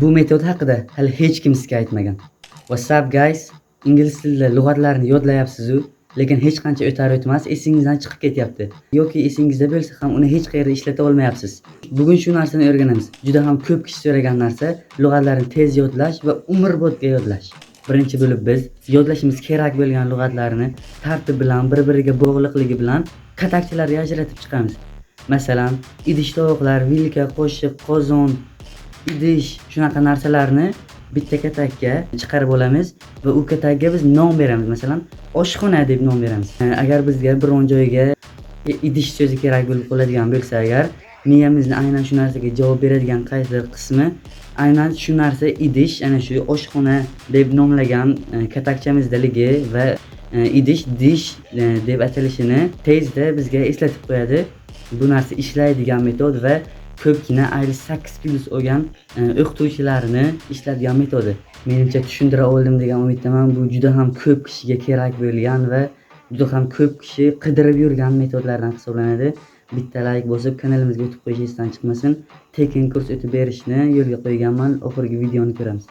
Bu metod haqida hali hech kim sizga aytmagan. What's up guys? Ingliz tilida lug'atlarni yodlayapsiz-u, lekin hech qancha o'tar o'tmas esingizdan chiqib ketyapti. Yoki esingizda bo'lsa ham uni hech qayerda ishlata olmayapsiz. Bugun shu narsani o'rganamiz. Juda ham ko'p kishi so'ragan narsa lug'atlarni tez yodlash va umrbodga yodlash. Birinchi bo'lib biz yodlashimiz kerak bo'lgan lug'atlarni tartib bilan, bir-biriga bog'liqligi bilan katakchalarga ajratib chiqamiz. Masalan, idish tovoqlar, vilka, qoshiq, qozon, idish shunaqa narsalarni bitta katakka chiqarib olamiz va u katakka biz nom beramiz. Masalan, oshxona deb nom beramiz. Agar bizga biron joyga idish so'zi kerak bo'lib qoladigan bo'lsa, agar miyamizni aynan shu narsaga javob beradigan qaysidir qismi aynan shu narsa idish, ana shu oshxona deb nomlagan katakchamizdaligi va idish dish deb atalishini tezda bizga eslatib qo'yadi. Bu narsa ishlaydigan metod va ko'pgina IELTS 8+ olgan o'qituvchilarni ishlatgan metodi. Menimcha tushundira oldim degan umiddaman. Bu juda ham ko'p kishiga kerak bo'lgan va juda ham ko'p kishi qidirib yurgan metodlardan hisoblanadi. Bitta like bosib kanalimizga o'tib qo'yish esdan chiqmasin. Tekin kurs o'tib berishni yo'lga qo'yganman. Oxirgi videoni ko'ramiz.